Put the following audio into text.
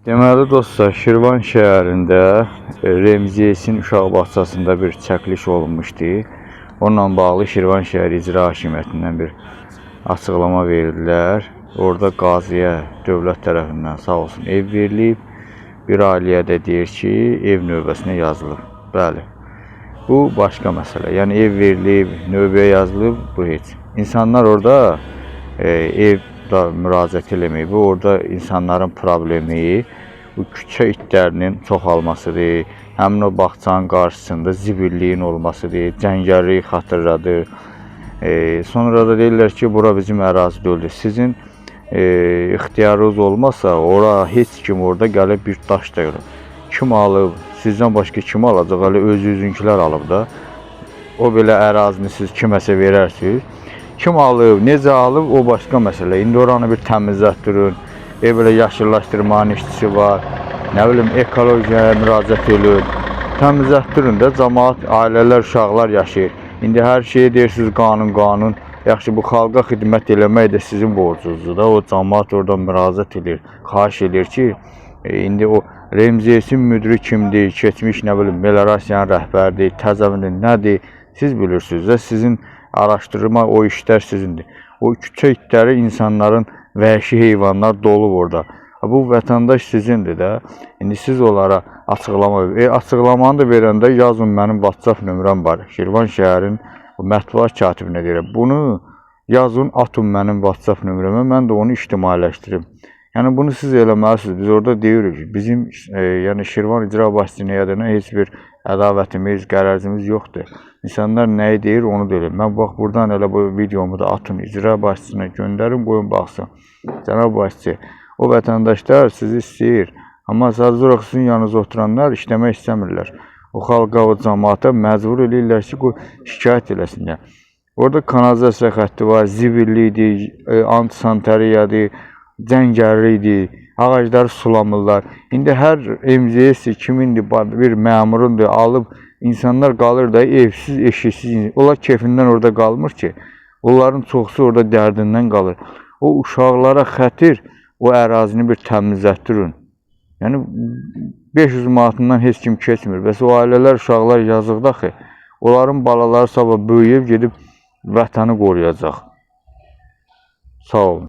Deməli dostlar, Şirvan şəhərində Remziyesin uşaq bağçasında bir çəkiliş olunmuşdu. Onunla bağlı Şirvan şəhər icra hakimiyyətindən bir açıqlama verdilər. Orada qaziyə dövlət tərəfindən sağ olsun ev verilib. Bir ailəyə də deyir ki, ev növbəsinə yazılıb. Bəli, bu başqa məsələ. Yəni ev verilib, növbəyə yazılıb, bu heç. İnsanlar orada ev da müraciət eləməyib. Orada insanların problemi bu küçə itlərinin çoxalmasıdır. Həmin o bağçanın qarşısında zibilliyin olmasıdır, cəngəlliyi xatırladır. Sonra da deyirlər ki, bura bizim ərazi deyildir. Sizin ixtiyarınız olmasa, ora heç kim orada gəlib bir daş da yox. Kim alıb, sizdən başqa kim alacaq? Hələ özünüzünkilər alıb da. O belə ərazini siz kiməsə verərsiniz. Kim alıb, necə alıb, o başqa məsələ. İndi oranı bir təmizlətdirin, belə yaşıllaşdırmanın işçisi var, nə bilim, ekologiyaya müraciət edin, təmizlətdirin də, cəmaət, ailələr, uşaqlar yaşayır. İndi hər şeyə deyirsiniz, qanun. Yaxşı, bu xalqa xidmət eləmək də sizin borcunuzdur da, o cəmaət oradan müraciət edir, xahiş edir ki, indi o Remziyesin müdürü kimdir, keçmiş, nə bilim, meliorasiyanın rəhbəridir, təzəvindir, nədir, siz bilirsiniz də, sizin araşdırma, o işlər sizindir. O küçə itləri insanların, vəhşi heyvanlar dolub orada. Bu vətəndaş sizindir də. İndi siz onlara açıqlama açıqlamanı da verəndə yazın, mənim WhatsApp nömrəm var. Şirvan şəhərin mətbuat katibinə deyirəm. Bunu yazın, atın mənim WhatsApp nömrəmə, mən də onu ictimailəşdirim. Yəni bunu siz eləməlisiniz. Biz orada deyirik ki, bizim yəni Şirvan icra başçısına heç bir ədavətimiz, qərəzimiz yoxdur. İnsanlar nəyi deyir, onu deyir. Mən bax, buradan elə bu videomu da atın, icra başçısına göndərin, qoyun baxsın. Cənab başçı, o vətəndaşlar sizi istəyir. Amma sadəcə sizin yanınızda oturanlar işləmək istəmirlər. O xalqa, o cəmaata məcbur edirlər ki, şikayət eləsinlər. Orada kanalizasiya xətti var, zibillidir, antisanitariyadır, cəngəllidir, ağacları sulamırlar. İndi hər MZS kimindir, bir məmurundur, alıb insanlar qalır da evsiz, eşiksiz. Onlar kefindən orada qalmır ki, onların çoxsu orada dərdindən qalır. O uşaqlara xətir, o ərazini bir təmizlətdirin. Yəni 500 manatından heç kim keçmir. Bəs o ailələr, uşaqlar yazıqdır axı. Onların balaları sabah böyüyüb gedib vətəni qoruyacaq. Sağ olun.